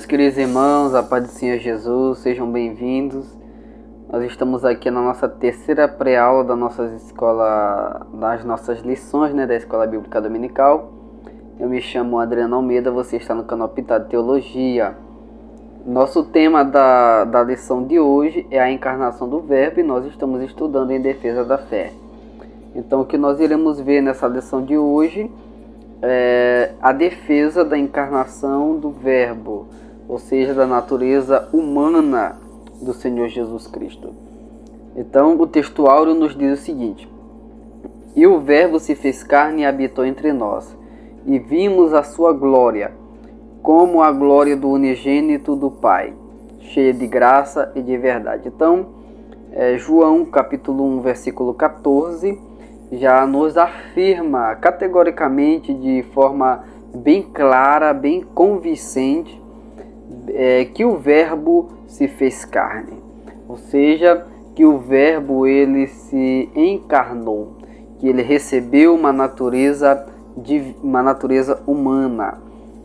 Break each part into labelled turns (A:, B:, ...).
A: meus queridos irmãos, a paz do Senhor Jesus, sejam bem-vindos. Nós estamos aqui na nossa terceira pré-aula das nossas lições, da Escola Bíblica Dominical. Eu me chamo Adriano Almeida, você está no canal Pitado Teologia. Nosso tema da lição de hoje é a encarnação do Verbo e nós estamos estudando em defesa da fé. Então, o que nós iremos ver nessa lição de hoje é a defesa da encarnação do Verbo, ou seja, da natureza humana do Senhor Jesus Cristo. Então, o texto áureo nos diz o seguinte: E o Verbo se fez carne e habitou entre nós, e vimos a sua glória, como a glória do unigênito do Pai, cheia de graça e de verdade. Então, João capítulo 1, versículo 14, já nos afirma categoricamente, de forma bem clara, bem convincente, que o Verbo se fez carne, ou seja, que o Verbo ele se encarnou, que ele recebeu uma natureza humana.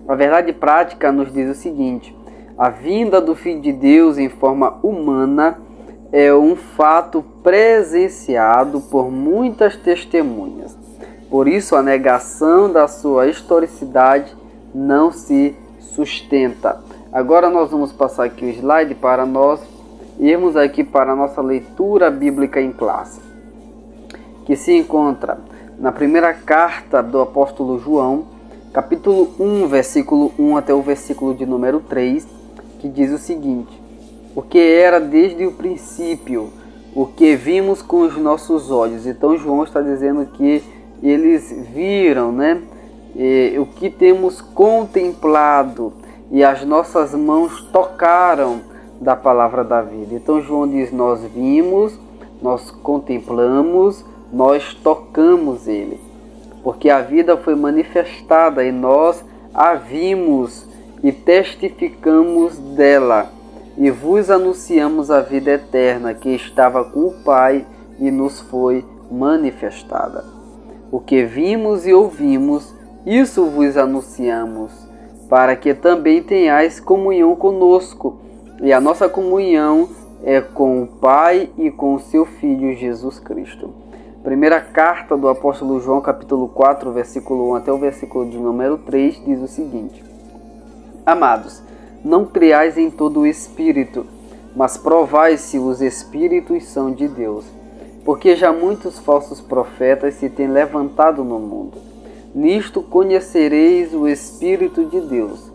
A: A verdade prática nos diz o seguinte: a vinda do Filho de Deus em forma humana é um fato presenciado por muitas testemunhas. Por isso, a negação da sua historicidade não se sustenta. Agora nós vamos passar aqui o slide para nós irmos aqui para a nossa leitura bíblica em classe, que se encontra na primeira carta do apóstolo João, capítulo 1, versículo 1 até o versículo de número 3, que diz o seguinte: O que era desde o princípio, o que vimos com os nossos olhos. Então João está dizendo que eles viram, o que temos contemplado, e as nossas mãos tocaram da palavra da vida. Então João diz: nós vimos, nós contemplamos, nós tocamos ele, porque a vida foi manifestada e nós a vimos e testificamos dela. E vos anunciamos a vida eterna, que estava com o Pai e nos foi manifestada. O que vimos e ouvimos, isso vos anunciamos, para que também tenhais comunhão conosco. E a nossa comunhão é com o Pai e com o seu Filho Jesus Cristo. Primeira carta do apóstolo João, capítulo 4, versículo 1 até o versículo de número 3, diz o seguinte: Amados, não creais em todo o Espírito, mas provai se os Espíritos são de Deus, porque já muitos falsos profetas se têm levantado no mundo. Nisto conhecereis o Espírito de Deus.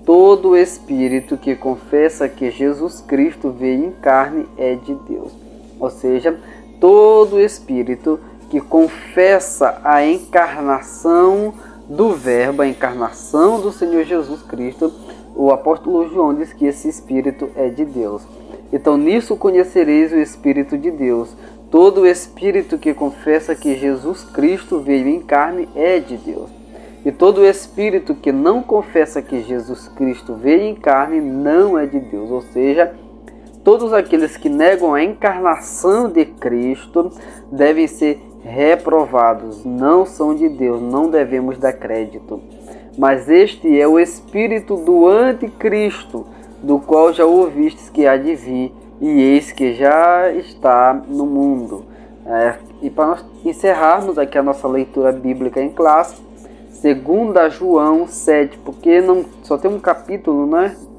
A: Todo Espírito que confessa que Jesus Cristo veio em carne é de Deus. Ou seja, todo Espírito que confessa a encarnação do Verbo, a encarnação do Senhor Jesus Cristo, o apóstolo João diz que esse Espírito é de Deus. Então, nisso conhecereis o Espírito de Deus. Todo Espírito que confessa que Jesus Cristo veio em carne é de Deus. E todo Espírito que não confessa que Jesus Cristo veio em carne não é de Deus. Ou seja, todos aqueles que negam a encarnação de Cristo devem ser reprovados. Não são de Deus, não devemos dar crédito. Mas este é o espírito do anticristo, do qual já ouvistes que há de vir, e eis que já está no mundo. E para nós encerrarmos aqui a nossa leitura bíblica em classe, 2 João 7, porque só tem um capítulo,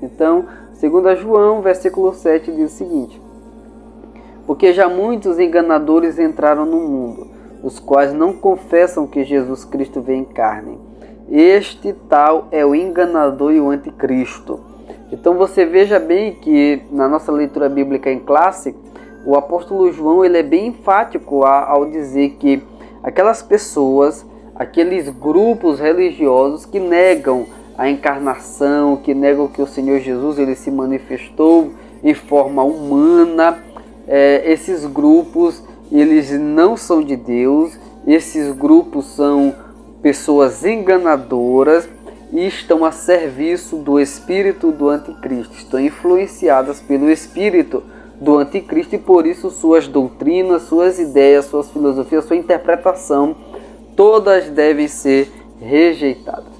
A: Então, 2 João, versículo 7, diz o seguinte: Porque já muitos enganadores entraram no mundo, os quais não confessam que Jesus Cristo veio em carne. Este tal é o enganador e o anticristo. Então você veja bem que na nossa leitura bíblica em classe, o apóstolo João ele é bem enfático ao dizer que aquelas pessoas, aqueles grupos religiosos que negam a encarnação, que negam que o Senhor Jesus ele se manifestou em forma humana, esses grupos eles não são de Deus, esses grupos são pessoas enganadoras e estão a serviço do espírito do anticristo, estão influenciadas pelo espírito do anticristo e por isso suas doutrinas, suas ideias, suas filosofias, sua interpretação, todas devem ser rejeitadas.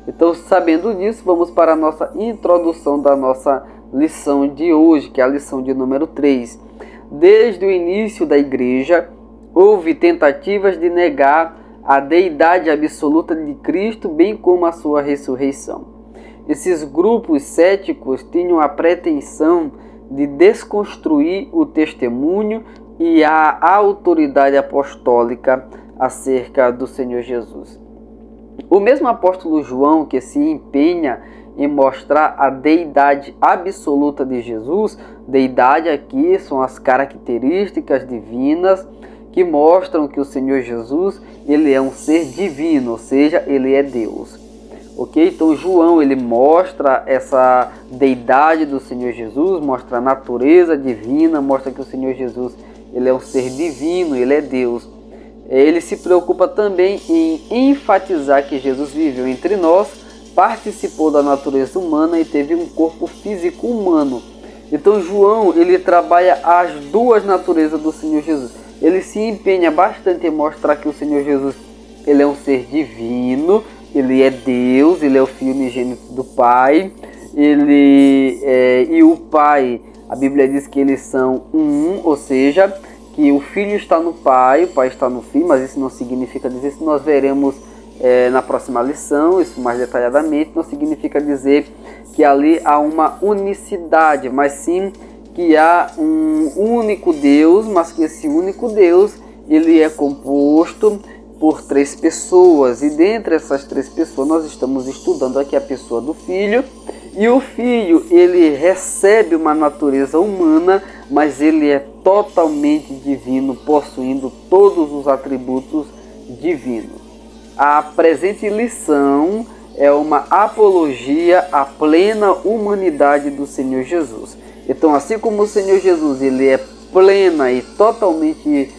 A: Então, sabendo disso, vamos para a nossa introdução da nossa lição de hoje, que é a lição de número 3. Desde o início da igreja, houve tentativas de negar a deidade absoluta de Cristo, bem como a sua ressurreição. Esses grupos céticos tinham a pretensão de desconstruir o testemunho e a autoridade apostólica acerca do Senhor Jesus. O mesmo apóstolo João, que se empenha em mostrar a deidade absoluta de Jesus, deidade aqui são as características divinas que mostram que o Senhor Jesus ele é um ser divino, ou seja, ele é Deus. Ok? Então João ele mostra essa deidade do Senhor Jesus, mostra a natureza divina, mostra que o Senhor Jesus ele é um ser divino, ele é Deus. Ele se preocupa também em enfatizar que Jesus viveu entre nós, participou da natureza humana e teve um corpo físico humano. Então João ele trabalha as duas naturezas do Senhor Jesus. Ele se empenha bastante em mostrar que o Senhor Jesus ele é um ser divino, ele é Deus, ele é o Filho unigênito do Pai, e o Pai, a Bíblia diz que eles são um, ou seja, que o Filho está no Pai, o Pai está no Filho, mas isso não significa dizer, isso nós veremos na próxima lição, isso mais detalhadamente, não significa dizer que ali há uma unicidade, mas sim que há um único Deus, mas que esse único Deus ele é composto por 3 pessoas, e dentre essas 3 pessoas nós estamos estudando aqui a pessoa do Filho, e o Filho ele recebe uma natureza humana, mas ele é totalmente divino, possuindo todos os atributos divinos. A presente lição é uma apologia à plena humanidade do Senhor Jesus. Então, assim como o Senhor Jesus ele é plena e totalmente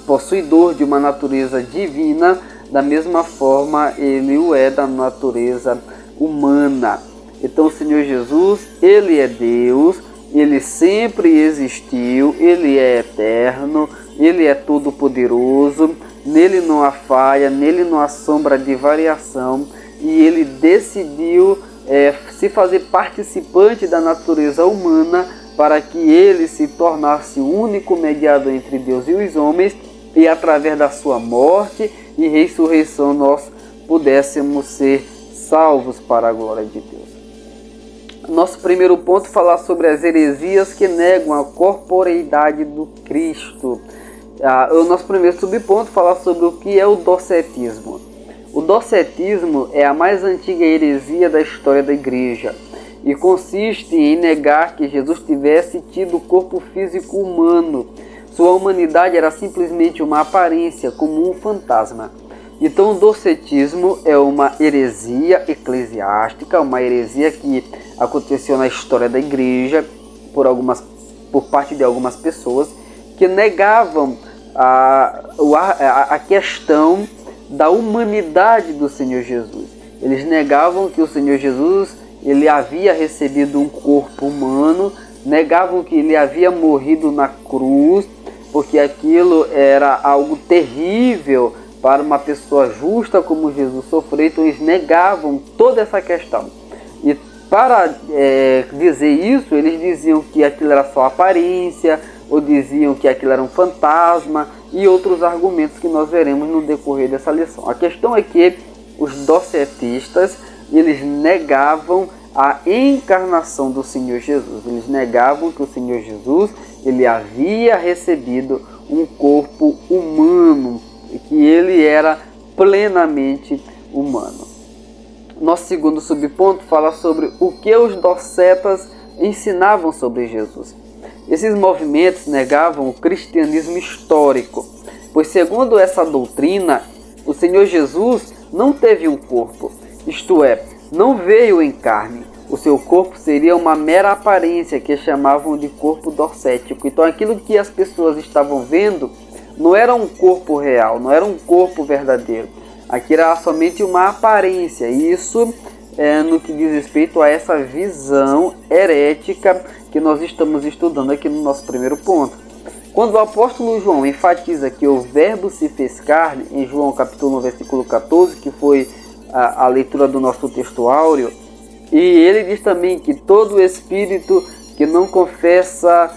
A: possuidor de uma natureza divina, da mesma forma ele o é da natureza humana. Então o Senhor Jesus, ele é Deus, ele sempre existiu, ele é eterno, ele é todo-poderoso, nele não há falha, nele não há sombra de variação, e ele decidiu se fazer participante da natureza humana para que ele se tornasse o único mediador entre Deus e os homens, e através da sua morte e ressurreição nós pudéssemos ser salvos para a glória de Deus. Nosso primeiro ponto, falar sobre as heresias que negam a corporeidade do Cristo. O nosso primeiro subponto, falar sobre o que é o docetismo. O docetismo é a mais antiga heresia da história da igreja e consiste em negar que Jesus tivesse tido corpo físico humano. Sua humanidade era simplesmente uma aparência, como um fantasma. Então o docetismo é uma heresia eclesiástica, uma heresia que aconteceu na história da igreja por parte de algumas pessoas que negavam a questão da humanidade do Senhor Jesus. Eles negavam que o Senhor Jesus ele havia recebido um corpo humano, negavam que ele havia morrido na cruz, porque aquilo era algo terrível para uma pessoa justa como Jesus sofrer. Então eles negavam toda essa questão. E para dizer isso, eles diziam que aquilo era só aparência, ou diziam que aquilo era um fantasma, e outros argumentos que nós veremos no decorrer dessa lição. A questão é que os docetistas, eles negavam a encarnação do Senhor Jesus. Eles negavam que o Senhor Jesus ele havia recebido um corpo humano, e que ele era plenamente humano. Nosso segundo subponto fala sobre o que os docetas ensinavam sobre Jesus. Esses movimentos negavam o cristianismo histórico, pois segundo essa doutrina, o Senhor Jesus não teve um corpo, isto é, não veio em carne. O seu corpo seria uma mera aparência que chamavam de corpo docético. Então aquilo que as pessoas estavam vendo não era um corpo real, não era um corpo verdadeiro. Aqui era somente uma aparência. Isso no que diz respeito a essa visão herética que nós estamos estudando aqui no nosso primeiro ponto. Quando o apóstolo João enfatiza que o verbo se fez carne, em João capítulo 1, versículo 14, que foi a leitura do nosso texto áureo. E ele diz também que todo espírito que não confessa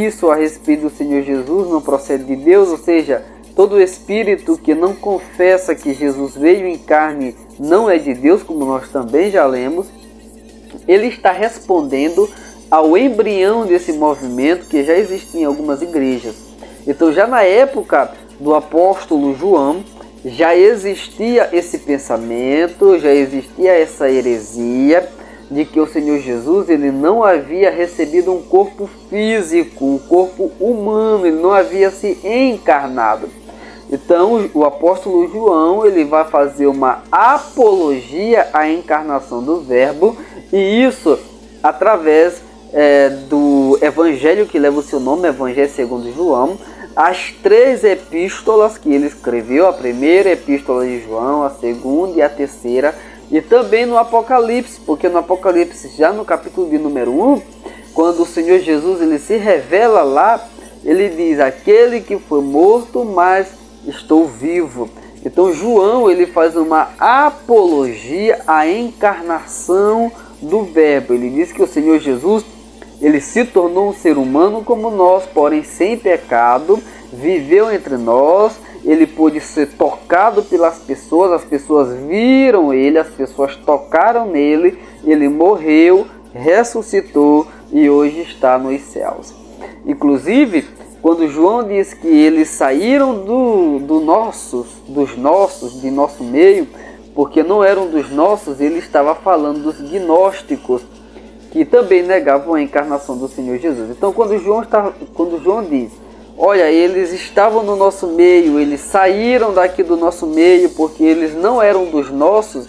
A: isso a respeito do Senhor Jesus não procede de Deus, ou seja, todo espírito que não confessa que Jesus veio em carne não é de Deus, como nós também já lemos. Ele está respondendo ao embrião desse movimento que já existia em algumas igrejas. Então, já na época do apóstolo João, já existia esse pensamento, já existia essa heresia de que o Senhor Jesus ele não havia recebido um corpo físico, um corpo humano, ele não havia se encarnado. Então, o apóstolo João ele vai fazer uma apologia à encarnação do Verbo, e isso através do evangelho que leva o seu nome, Evangelho segundo João, as 3 epístolas que ele escreveu, a primeira epístola de João, a segunda e a terceira, e também no Apocalipse, porque no Apocalipse, já no capítulo de número 1, quando o Senhor Jesus ele se revela lá, ele diz: aquele que foi morto, mas estou vivo. Então João ele faz uma apologia à encarnação do Verbo. Ele diz que o Senhor Jesus ele se tornou um ser humano como nós, porém sem pecado, viveu entre nós, ele pôde ser tocado pelas pessoas, as pessoas viram ele, as pessoas tocaram nele, ele morreu, ressuscitou e hoje está nos céus. Inclusive, quando João diz que eles saíram de nosso meio, porque não eram dos nossos, ele estava falando dos gnósticos, que também negavam a encarnação do Senhor Jesus. Então, quando João diz: olha, eles estavam no nosso meio, eles saíram daqui do nosso meio porque eles não eram dos nossos,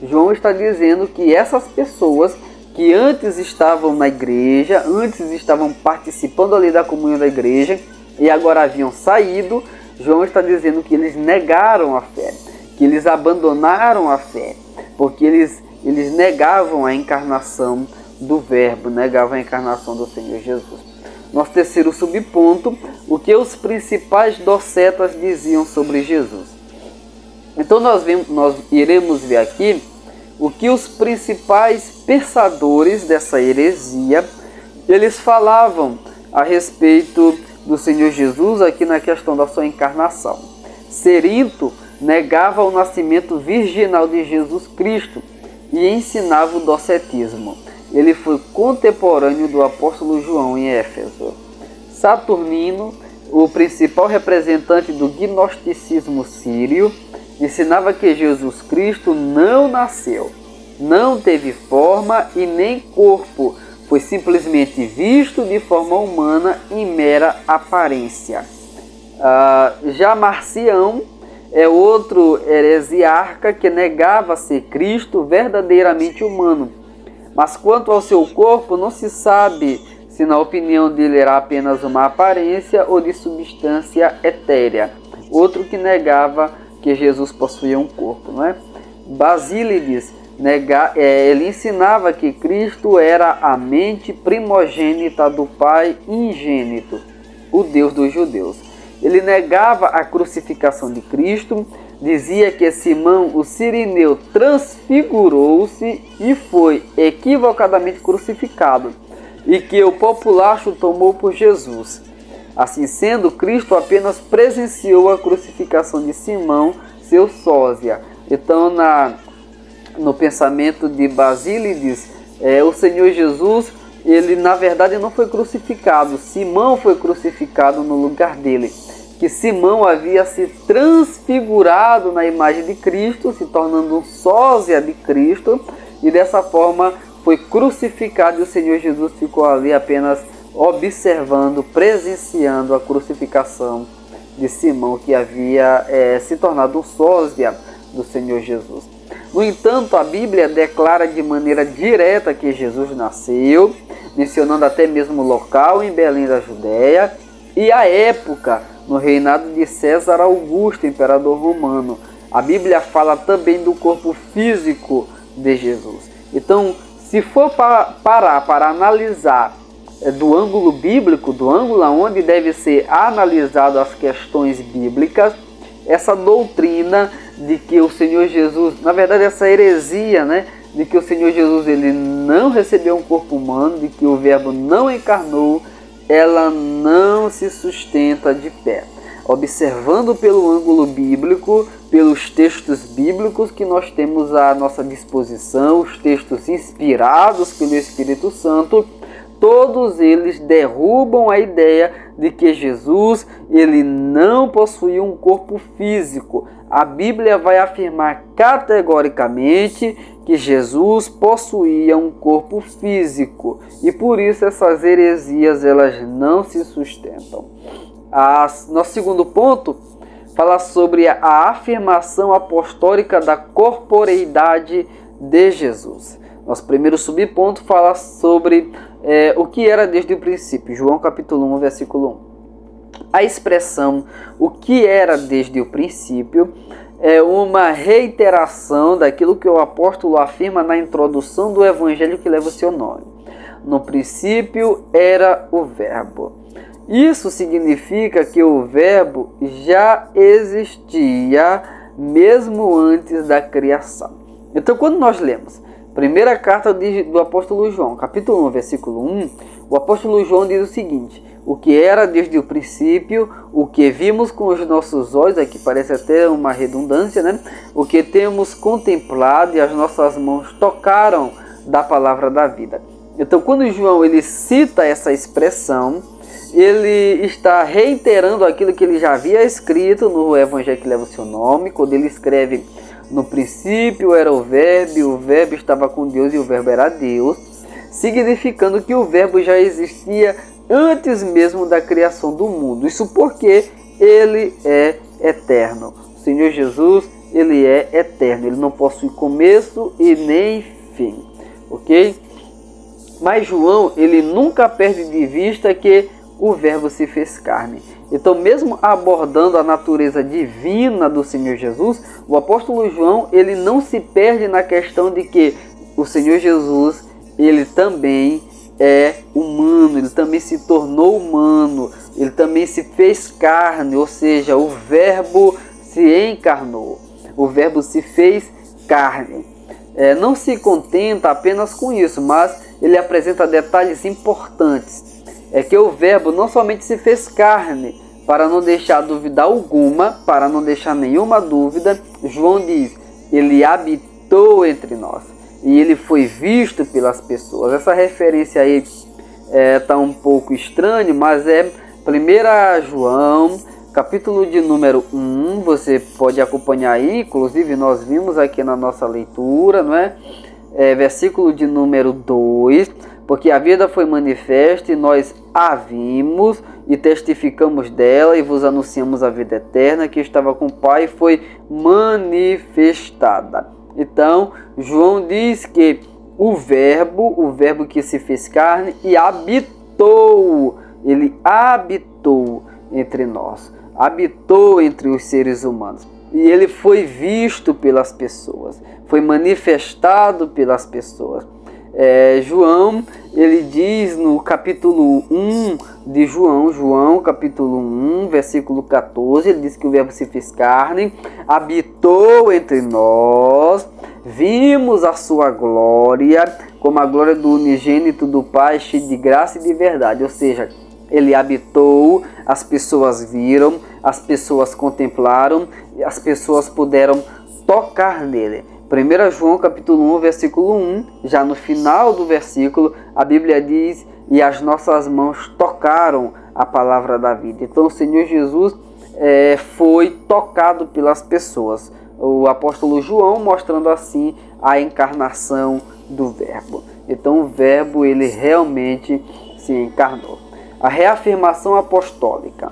A: João está dizendo que essas pessoas que antes estavam na igreja, antes estavam participando ali da comunhão da igreja e agora haviam saído, João está dizendo que eles negaram a fé, que eles abandonaram a fé, porque eles negavam a encarnação do Verbo, negavam a encarnação do Senhor Jesus. Nosso terceiro subponto: o que os principais docetas diziam sobre Jesus. Então nós iremos ver aqui o que os principais pensadores dessa heresia eles falavam a respeito do Senhor Jesus aqui na questão da sua encarnação. Cerinto negava o nascimento virginal de Jesus Cristo e ensinava o docetismo. Ele foi contemporâneo do apóstolo João em Éfeso. Saturnino, o principal representante do gnosticismo sírio, ensinava que Jesus Cristo não nasceu, não teve forma e nem corpo, foi simplesmente visto de forma humana em mera aparência. Já Marcião é outro heresiarca que negava ser Cristo verdadeiramente humano. Mas quanto ao seu corpo, não se sabe se na opinião dele era apenas uma aparência ou de substância etérea. Outro que negava que Jesus possuía um corpo, não é? Basílides, ele ensinava que Cristo era a mente primogênita do Pai ingênito, o Deus dos judeus. Ele negava a crucificação de Cristo, dizia que Simão, o Cirineu, transfigurou-se e foi equivocadamente crucificado, e que o populacho tomou por Jesus. Assim sendo, Cristo apenas presenciou a crucificação de Simão, seu sósia. Então, no pensamento de Basílides, o Senhor Jesus, ele na verdade não foi crucificado, Simão foi crucificado no lugar dele. Que Simão havia se transfigurado na imagem de Cristo, se tornando um sósia de Cristo, e dessa forma foi crucificado, e o Senhor Jesus ficou ali apenas observando, presenciando a crucificação de Simão, que havia se tornado um sósia do Senhor Jesus. No entanto, a Bíblia declara de maneira direta que Jesus nasceu, mencionando até mesmo o local, em Belém da Judéia, e a época, no reinado de César Augusto, imperador romano. A Bíblia fala também do corpo físico de Jesus. Então, se for parar para analisar do ângulo bíblico, do ângulo onde deve ser analisado as questões bíblicas, essa doutrina de que o Senhor Jesus, na verdade essa heresia, né, de que o Senhor Jesus ele não recebeu um corpo humano, de que o Verbo não encarnou, ela não se sustenta de pé. Observando pelo ângulo bíblico, pelos textos bíblicos que nós temos à nossa disposição, os textos inspirados pelo Espírito Santo, todos eles derrubam a ideia de que Jesus ele não possuía um corpo físico. A Bíblia vai afirmar categoricamente que Jesus possuía um corpo físico e por isso essas heresias elas não se sustentam. Nosso segundo ponto fala sobre a afirmação apostólica da corporeidade de Jesus. Nosso primeiro subponto fala sobre o que era desde o princípio. João capítulo 1, versículo 1. A expressão o que era desde o princípio é uma reiteração daquilo que o apóstolo afirma na introdução do evangelho que leva o seu nome. No princípio era o Verbo. Isso significa que o Verbo já existia mesmo antes da criação. Então, quando nós lemos primeira carta do apóstolo João, capítulo 1, versículo 1, o apóstolo João diz o seguinte: o que era desde o princípio, o que vimos com os nossos olhos, aqui parece até uma redundância, né? O que temos contemplado e as nossas mãos tocaram da palavra da vida. Então, quando João ele cita essa expressão, ele está reiterando aquilo que ele já havia escrito no evangelho que leva o seu nome, quando ele escreve: no princípio era o Verbo estava com Deus e o Verbo era Deus, significando que o Verbo já existia antes mesmo da criação do mundo. Isso porque ele é eterno. O Senhor Jesus, ele é eterno, ele não possui começo e nem fim, ok? Mas João, ele nunca perde de vista que o Verbo se fez carne. Então, mesmo abordando a natureza divina do Senhor Jesus, o apóstolo João ele não se perde na questão de que o Senhor Jesus ele também é humano, ele também se tornou humano, ele também se fez carne, ou seja, o Verbo se encarnou, o Verbo se fez carne. Não se contenta apenas com isso, mas ele apresenta detalhes importantes. É que o Verbo não somente se fez carne, para não deixar dúvida alguma, para não deixar nenhuma dúvida, João diz: ele habitou entre nós e ele foi visto pelas pessoas. Essa referência aí está um pouco estranha, mas é 1 João, capítulo de número 1, você pode acompanhar aí, inclusive nós vimos aqui na nossa leitura, não é? Versículo de número 2, porque a vida foi manifesta e nós a vimos e testificamos dela e vos anunciamos a vida eterna que estava com o Pai e foi manifestada. Então, João diz que o verbo que se fez carne e habitou, ele habitou entre nós, habitou entre os seres humanos. E ele foi visto pelas pessoas, foi manifestado pelas pessoas. João, ele diz no capítulo 1 de João capítulo 1, versículo 14, ele diz que o Verbo se fez carne, habitou entre nós, vimos a sua glória, como a glória do unigênito do Pai, cheio de graça e de verdade. Ou seja, ele habitou, as pessoas viram, as pessoas contemplaram, as pessoas puderam tocar nele. 1 João capítulo 1, versículo 1, já no final do versículo, a Bíblia diz: e as nossas mãos tocaram a palavra da vida. Então o Senhor Jesus foi tocado pelas pessoas. O apóstolo João mostrando assim a encarnação do Verbo. Então o Verbo ele realmente se encarnou. A reafirmação apostólica.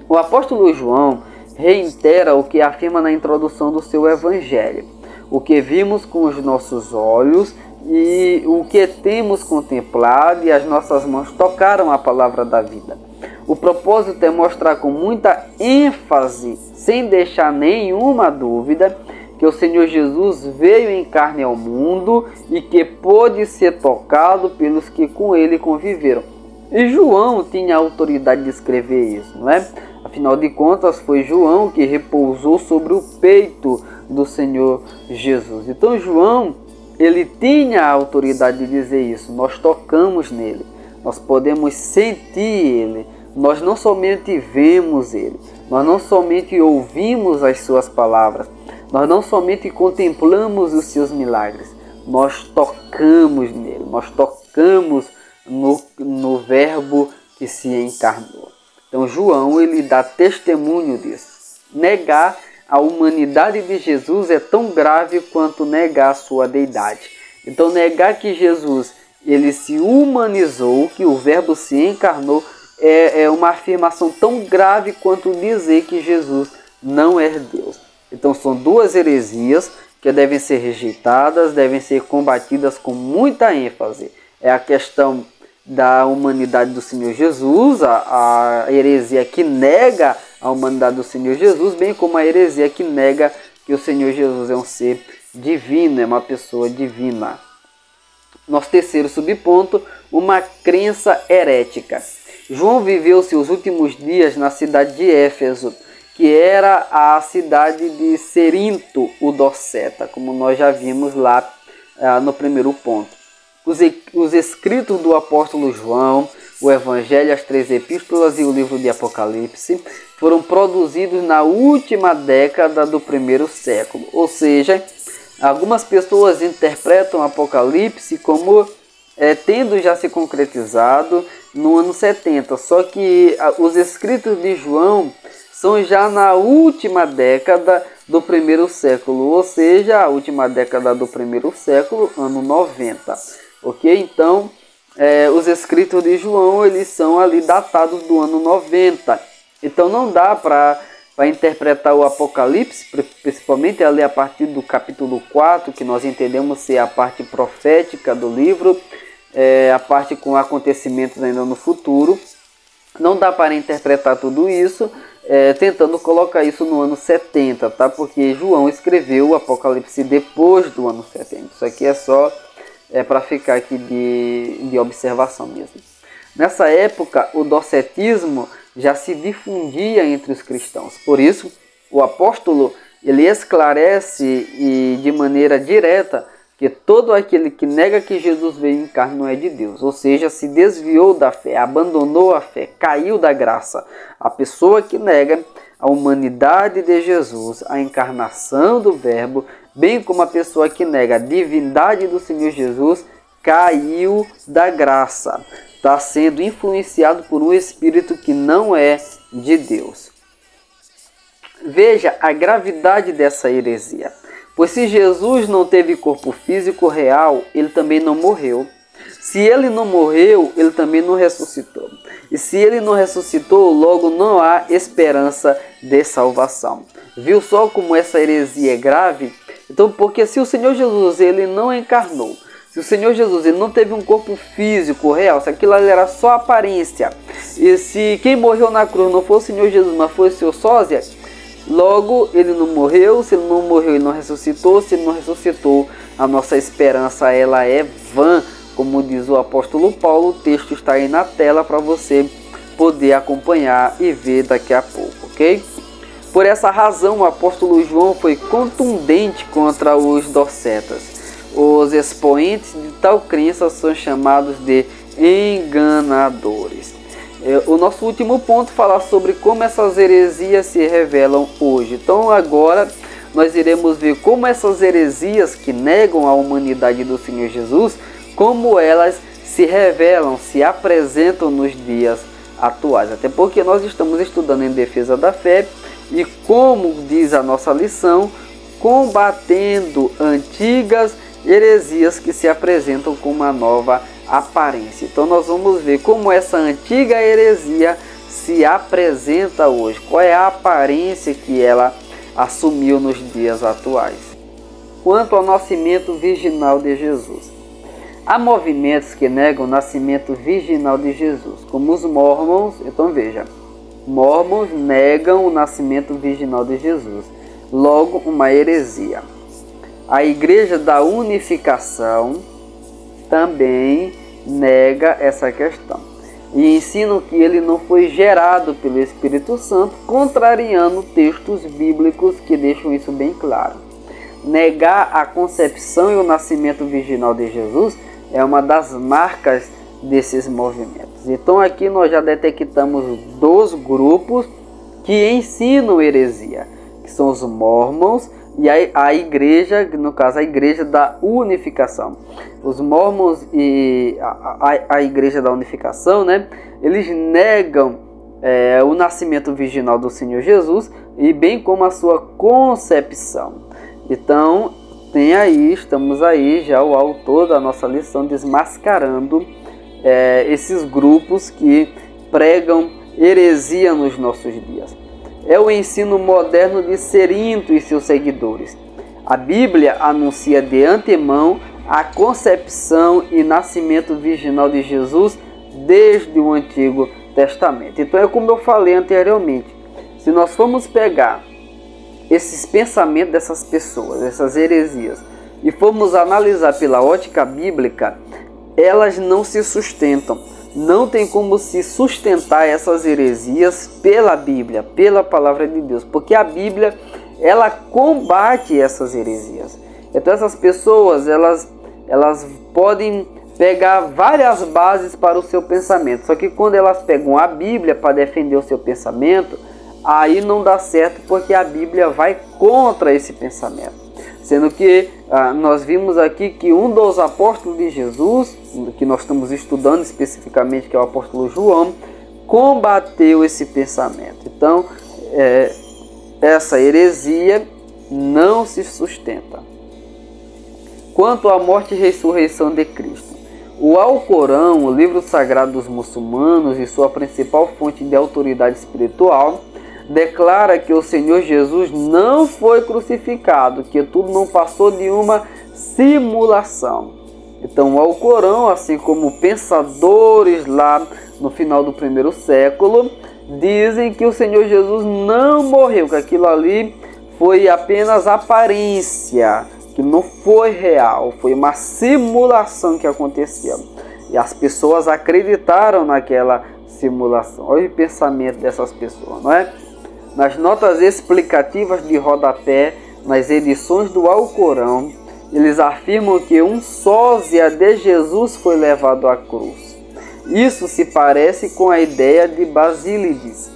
A: O apóstolo João reitera o que afirma na introdução do seu evangelho: o que vimos com os nossos olhos e o que temos contemplado e as nossas mãos tocaram a palavra da vida. O propósito é mostrar com muita ênfase, sem deixar nenhuma dúvida, que o Senhor Jesus veio em carne ao mundo e que pôde ser tocado pelos que com ele conviveram. E João tinha a autoridade de escrever isso, não é? Afinal de contas, foi João que repousou sobre o peito do Senhor Jesus. Então João, ele tinha a autoridade de dizer isso. Nós tocamos nele, nós podemos sentir ele, nós não somente vemos ele, nós não somente ouvimos as suas palavras, nós não somente contemplamos os seus milagres, nós tocamos nele, nós tocamos no verbo que se encarnou. Então João, ele dá testemunho disso. Negar a humanidade de Jesus é tão grave quanto negar a sua deidade. Então negar que Jesus, ele se humanizou, que o verbo se encarnou, é uma afirmação tão grave quanto dizer que Jesus não é Deus. Então são duas heresias que devem ser rejeitadas, devem ser combatidas com muita ênfase. É a questão da humanidade do Senhor Jesus, a heresia que nega a humanidade do Senhor Jesus, bem como a heresia que nega que o Senhor Jesus é um ser divino, é uma pessoa divina. Nosso terceiro subponto, uma crença herética. João viveu seus últimos dias na cidade de Éfeso, que era a cidade de Cerinto, o Doceta, como nós já vimos lá no primeiro ponto. Os escritos do apóstolo João, o Evangelho, as 3 epístolas e o livro de Apocalipse foram produzidos na última década do primeiro século. Ou seja, algumas pessoas interpretam Apocalipse como tendo já se concretizado no ano 70. Só que os escritos de João são já na última década do primeiro século. Ou seja, a última década do primeiro século, ano 90. Ok? Então, os escritos de João, eles são ali datados do ano 90. Então não dá para interpretar o Apocalipse, principalmente ali a partir do capítulo 4, que nós entendemos ser a parte profética do livro, a parte com acontecimentos ainda no futuro. Não dá para interpretar tudo isso tentando colocar isso no ano 70, tá? Porque João escreveu o Apocalipse depois do ano 70. Isso aqui é só para ficar aqui de observação mesmo. Nessa época, o docetismo já se difundia entre os cristãos. Por isso, o apóstolo ele esclarece e de maneira direta que todo aquele que nega que Jesus veio em carne não é de Deus. Ou seja, se desviou da fé, abandonou a fé, caiu da graça. A pessoa que nega a humanidade de Jesus, a encarnação do verbo, bem como a pessoa que nega a divindade do Senhor Jesus, caiu da graça. Está sendo influenciado por um espírito que não é de Deus. Veja a gravidade dessa heresia. Pois se Jesus não teve corpo físico real, ele também não morreu. Se ele não morreu, ele também não ressuscitou. E se ele não ressuscitou, logo não há esperança de salvação. Viu só como essa heresia é grave? Então, porque se o Senhor Jesus ele não encarnou, se o Senhor Jesus ele não teve um corpo físico real, se aquilo ali era só aparência, e se quem morreu na cruz não foi o Senhor Jesus, mas foi o seu sósia, logo ele não morreu. Se ele não morreu, ele não ressuscitou. Se ele não ressuscitou, a nossa esperança ela é vã, como diz o apóstolo Paulo. O texto está aí na tela para você poder acompanhar e ver daqui a pouco, ok? Por essa razão, o apóstolo João foi contundente contra os docetas. Os expoentes de tal crença são chamados de enganadores. O nosso último ponto fala sobre como essas heresias se revelam hoje. Então agora nós iremos ver como essas heresias que negam a humanidade do Senhor Jesus, como elas se revelam, se apresentam nos dias atuais. Até porque nós estamos estudando em defesa da fé e, como diz a nossa lição, combatendo antigas heresias que se apresentam com uma nova aparência. Então nós vamos ver como essa antiga heresia se apresenta hoje, qual é a aparência que ela assumiu nos dias atuais. Quanto ao nascimento virginal de Jesus, há movimentos que negam o nascimento virginal de Jesus, como os Mormons. Então veja, Mormons negam o nascimento virginal de Jesus, logo uma heresia. A Igreja da Unificação também nega essa questão. e ensinam que ele não foi gerado pelo Espírito Santo, contrariando textos bíblicos que deixam isso bem claro. Negar a concepção e o nascimento virginal de Jesus é uma das marcas desses movimentos. Então aqui nós já detectamos 2 grupos que ensinam heresia, que são os Mormons e a igreja, no caso a igreja da unificação. Os Mormons e a igreja da unificação, né, eles negam o nascimento virginal do Senhor Jesus e bem como a sua concepção. Então estamos aí já o autor da nossa lição desmascarando esses grupos que pregam heresia nos nossos dias. É o ensino moderno de Cerinto e seus seguidores. A Bíblia anuncia de antemão a concepção e nascimento virginal de Jesus desde o Antigo Testamento. Então é como eu falei anteriormente, se nós formos pegar esses pensamentos dessas pessoas, essas heresias, e formos analisar pela ótica bíblica, elas não se sustentam. Não tem como se sustentar essas heresias pela Bíblia, pela palavra de Deus, porque a Bíblia, ela combate essas heresias. Então essas pessoas, elas podem pegar várias bases para o seu pensamento, só que quando elas pegam a Bíblia para defender o seu pensamento, aí não dá certo, porque a Bíblia vai contra esse pensamento. Sendo que nós vimos aqui que um dos apóstolos de Jesus, que nós estamos estudando especificamente, que é o apóstolo João, combateu esse pensamento. Então, essa heresia não se sustenta. Quanto à morte e ressurreição de Cristo, o Alcorão, o livro sagrado dos muçulmanos e sua principal fonte de autoridade espiritual, declara que o Senhor Jesus não foi crucificado, que tudo não passou de uma simulação. Então o Alcorão, assim como pensadores lá no final do 1º século, dizem que o Senhor Jesus não morreu, que aquilo ali foi apenas aparência, que não foi real, foi uma simulação que aconteceu. E as pessoas acreditaram naquela simulação. Olha o pensamento dessas pessoas, não é? Nas notas explicativas de rodapé, nas edições do Alcorão, eles afirmam que um sósia de Jesus foi levado à cruz. Isso se parece com a ideia de Basílides.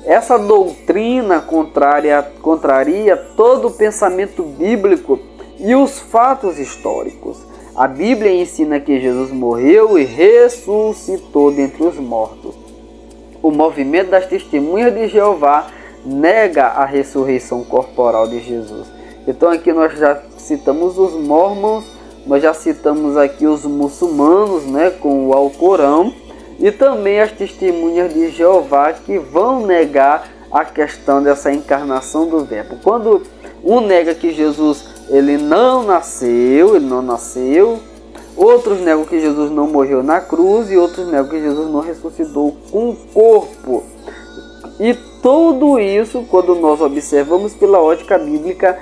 A: Essa doutrina contraria todo o pensamento bíblico e os fatos históricos. A Bíblia ensina que Jesus morreu e ressuscitou dentre os mortos. O movimento das Testemunhas de Jeová nega a ressurreição corporal de Jesus. Então aqui nós já citamos os Mormons, nós já citamos aqui os muçulmanos, né, com o Alcorão, e também as Testemunhas de Jeová, que vão negar a questão dessa encarnação do Verbo. Quando um nega que Jesus ele não nasceu, outros negam que Jesus não morreu na cruz e outros negam que Jesus não ressuscitou com o corpo. E tudo isso, quando nós observamos pela ótica bíblica,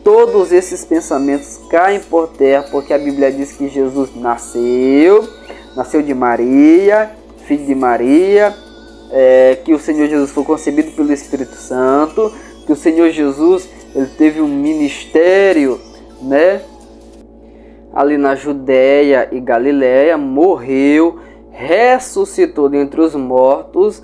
A: todos esses pensamentos caem por terra, porque a Bíblia diz que Jesus nasceu de Maria, filho de Maria, que o Senhor Jesus foi concebido pelo Espírito Santo, que o Senhor Jesus ele teve um ministério, né, ali na Judéia e Galiléia, morreu, ressuscitou dentre os mortos,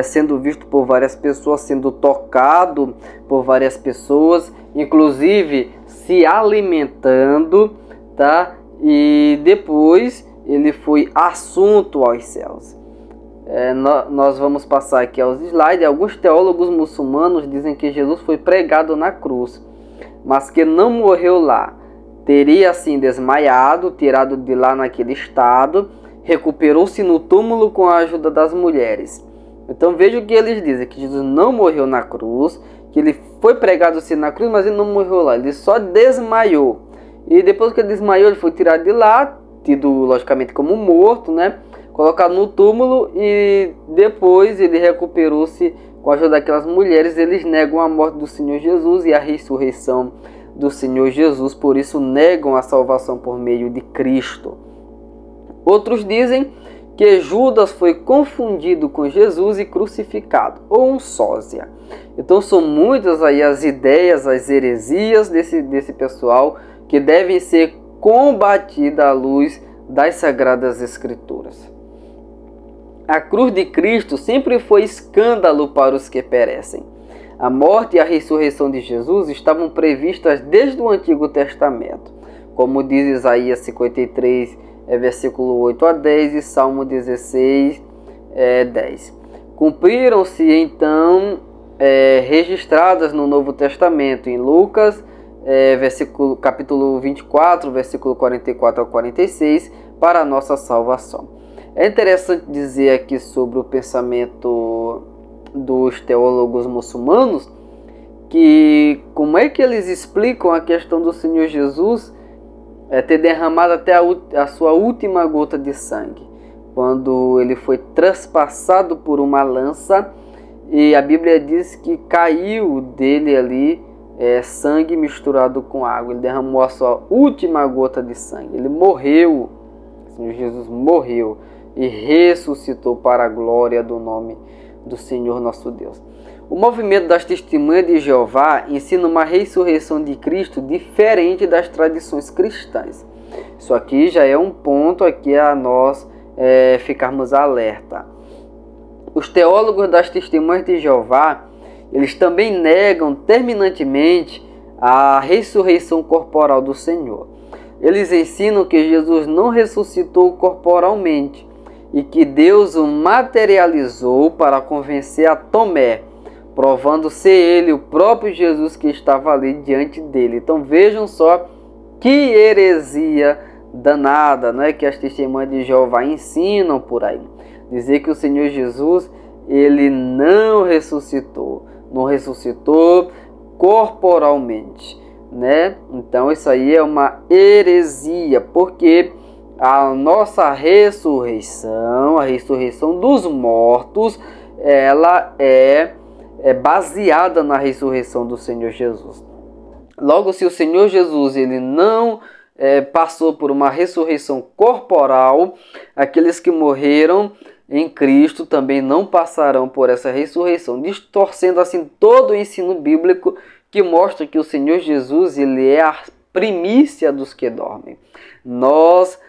A: sendo visto por várias pessoas, sendo tocado por várias pessoas, inclusive se alimentando, tá? E depois ele foi assunto aos céus. Nós vamos passar aqui aos slides. Alguns teólogos muçulmanos dizem que Jesus foi pregado na cruz, mas que não morreu lá. Teria assim desmaiado, tirado de lá naquele estado, recuperou-se no túmulo com a ajuda das mulheres. Então veja o que eles dizem, que Jesus não morreu na cruz, que ele foi pregado assim na cruz, mas ele não morreu lá, ele só desmaiou. E depois que ele desmaiou, ele foi tirado de lá, tido logicamente como morto, né? Colocado no túmulo, e depois ele recuperou-se com a ajuda daquelas mulheres. Eles negam a morte do Senhor Jesus e a ressurreição do Senhor Jesus, por isso negam a salvação por meio de Cristo. Outros dizem que Judas foi confundido com Jesus e crucificado, ou um sósia. Então são muitas aí as ideias, as heresias desse pessoal que devem ser combatidas à luz das Sagradas Escrituras. A cruz de Cristo sempre foi escândalo para os que perecem. A morte e a ressurreição de Jesus estavam previstas desde o Antigo Testamento, como diz Isaías 53, versículo 8 a 10 e Salmo 16, 10. Cumpriram-se então registradas no Novo Testamento, em Lucas, capítulo 24, versículo 44 a 46, para a nossa salvação. É interessante dizer aqui sobre o pensamento dos teólogos muçulmanos, que como é que eles explicam a questão do Senhor Jesus ter derramado até a sua última gota de sangue, quando ele foi traspassado por uma lança, e a Bíblia diz que caiu dele ali sangue misturado com água. Ele derramou a sua última gota de sangue, ele morreu, o Senhor Jesus morreu e ressuscitou para a glória do nome do Senhor nosso Deus. O movimento das Testemunhas de Jeová ensina uma ressurreição de Cristo diferente das tradições cristãs. Isso aqui já é um ponto aqui a nós ficarmos alerta. Os teólogos das Testemunhas de Jeová, eles também negam terminantemente a ressurreição corporal do Senhor. Eles ensinam que Jesus não ressuscitou corporalmente e que Deus o materializou para convencer a Tomé, provando ser ele o próprio Jesus que estava ali diante dele. Então vejam só que heresia danada, não é, que as Testemunhas de Jeová ensinam por aí. Dizer que o Senhor Jesus, ele não ressuscitou corporalmente, né? Então isso aí é uma heresia, porque a nossa ressurreição, a ressurreição dos mortos, ela é baseada na ressurreição do Senhor Jesus. Logo, se o Senhor Jesus ele não passou por uma ressurreição corporal, aqueles que morreram em Cristo também não passarão por essa ressurreição, distorcendo assim todo o ensino bíblico que mostra que o Senhor Jesus ele é a primícia dos que dormem. Nós,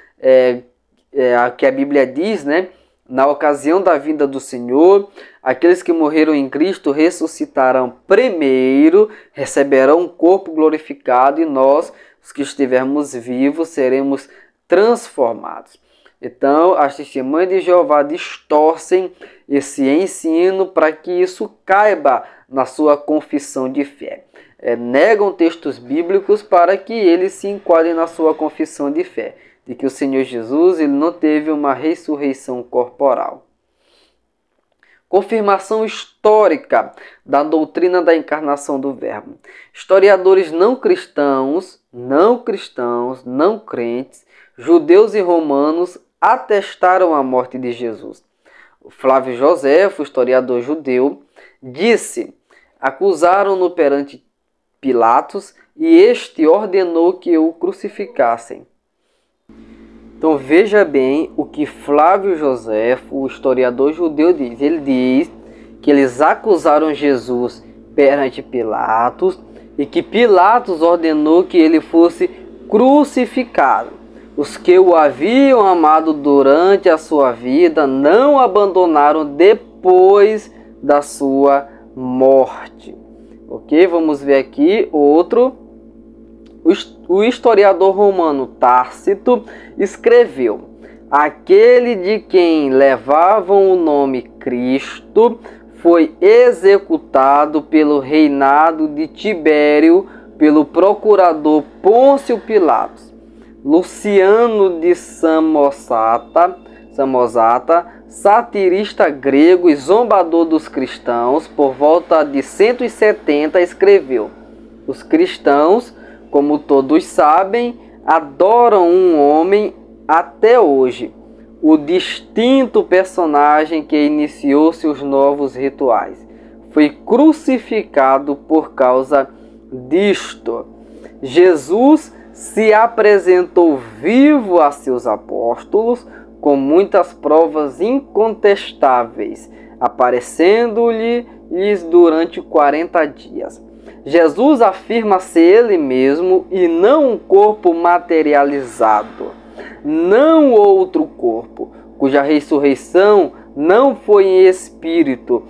A: que a Bíblia diz, né? Na ocasião da vinda do Senhor, aqueles que morreram em Cristo ressuscitarão primeiro, receberão um corpo glorificado, e nós, os que estivermos vivos, seremos transformados. Então, as Testemunhas de Jeová distorcem esse ensino para que isso caiba na sua confissão de fé. Negam textos bíblicos para que eles se enquadrem na sua confissão de fé, de que o Senhor Jesus ele não teve uma ressurreição corporal. Confirmação histórica da doutrina da encarnação do Verbo. Historiadores não cristãos, não crentes, judeus e romanos atestaram a morte de Jesus. Flávio Joséfo, historiador judeu, disse: acusaram-no perante Pilatos e este ordenou que o crucificassem. Então veja bem o que Flávio Joséfo, o historiador judeu, diz. Ele diz que eles acusaram Jesus perante Pilatos e que Pilatos ordenou que ele fosse crucificado. Os que o haviam amado durante a sua vida não abandonaram depois da sua morte. Ok? Vamos ver aqui outro. O historiador romano Tácito escreveu: aquele de quem levavam o nome Cristo foi executado pelo reinado de Tibério, pelo procurador Pôncio Pilatos. Luciano de Samosata, satirista grego e zombador dos cristãos, por volta de 170, escreveu: os cristãos, como todos sabem, adoram um homem até hoje, o distinto personagem que iniciou seus novos rituais. Foi crucificado por causa disto. Jesus se apresentou vivo a seus apóstolos com muitas provas incontestáveis, aparecendo-lhes durante 40 dias. Jesus afirma ser Ele mesmo e não um corpo materializado, não outro corpo, cuja ressurreição não foi em espírito,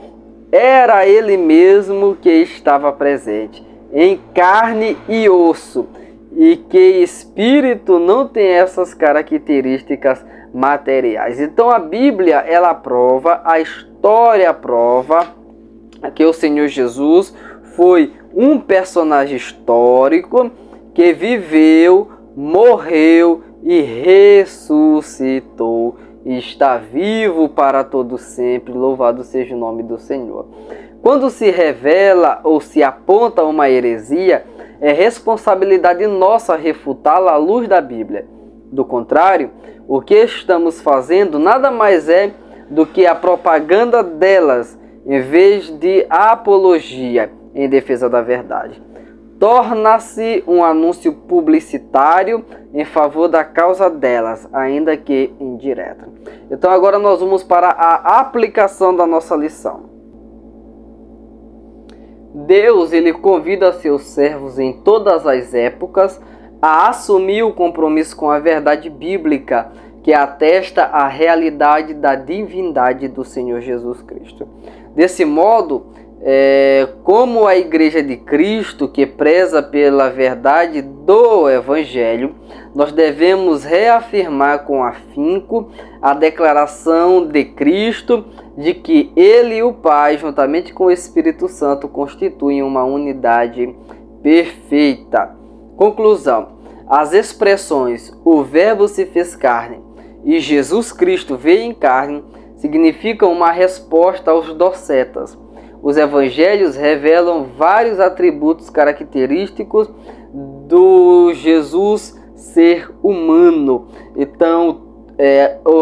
A: era Ele mesmo que estava presente, em carne e osso, e que espírito não tem essas características materiais. Então a Bíblia, ela prova, a história prova que o Senhor Jesus foi um personagem histórico que viveu, morreu e ressuscitou e está vivo para todo sempre. Louvado seja o nome do Senhor. Quando se revela ou se aponta uma heresia, é responsabilidade nossa refutá-la à luz da Bíblia. Do contrário, o que estamos fazendo nada mais é do que a propaganda delas, em vez de a apologia em defesa da verdade. Torna-se um anúncio publicitário em favor da causa delas, ainda que indireta. Então agora nós vamos para a aplicação da nossa lição. Deus, ele convida seus servos em todas as épocas a assumir o compromisso com a verdade bíblica que atesta a realidade da divindade do Senhor Jesus Cristo. Desse modo, como a Igreja de Cristo, que preza pela verdade do Evangelho, nós devemos reafirmar com afinco a declaração de Cristo de que Ele e o Pai, juntamente com o Espírito Santo, constituem uma unidade perfeita. Conclusão: as expressões "o Verbo se fez carne" e "Jesus Cristo veio em carne" significam uma resposta aos docetas. Os evangelhos revelam vários atributos característicos do Jesus ser humano. Então,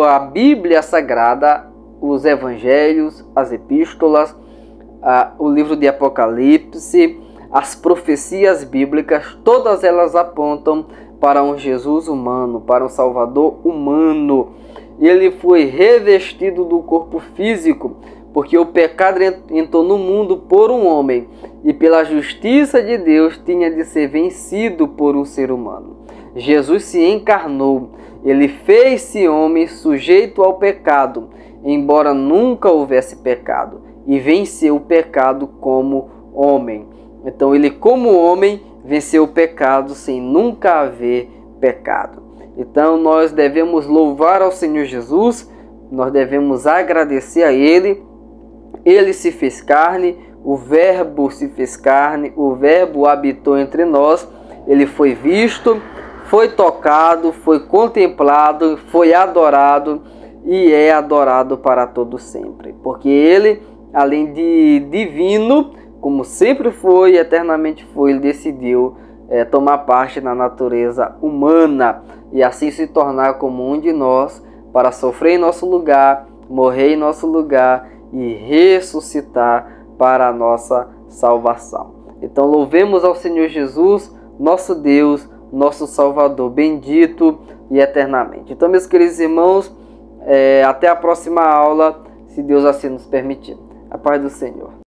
A: a Bíblia Sagrada, os evangelhos, as epístolas, o livro de Apocalipse, as profecias bíblicas, todas elas apontam para um Jesus humano, para um Salvador humano. Ele foi revestido do corpo físico, porque o pecado entrou no mundo por um homem, e pela justiça de Deus tinha de ser vencido por um ser humano. Jesus se encarnou, ele fez-se homem sujeito ao pecado, embora nunca houvesse pecado, e venceu o pecado como homem. Então ele, como homem, venceu o pecado sem nunca haver pecado. Então nós devemos louvar ao Senhor Jesus, nós devemos agradecer a Ele. Ele se fez carne, o Verbo se fez carne, o Verbo habitou entre nós, Ele foi visto, foi tocado, foi contemplado, foi adorado e é adorado para todo sempre. Porque Ele, além de divino, como sempre foi e eternamente foi, Ele decidiu tomar parte na natureza humana e assim se tornar como um de nós, para sofrer em nosso lugar, morrer em nosso lugar e ressuscitar para a nossa salvação. Então louvemos ao Senhor Jesus, nosso Deus, nosso Salvador, bendito e eternamente. Então, meus queridos irmãos, até a próxima aula, se Deus assim nos permitir. A paz do Senhor.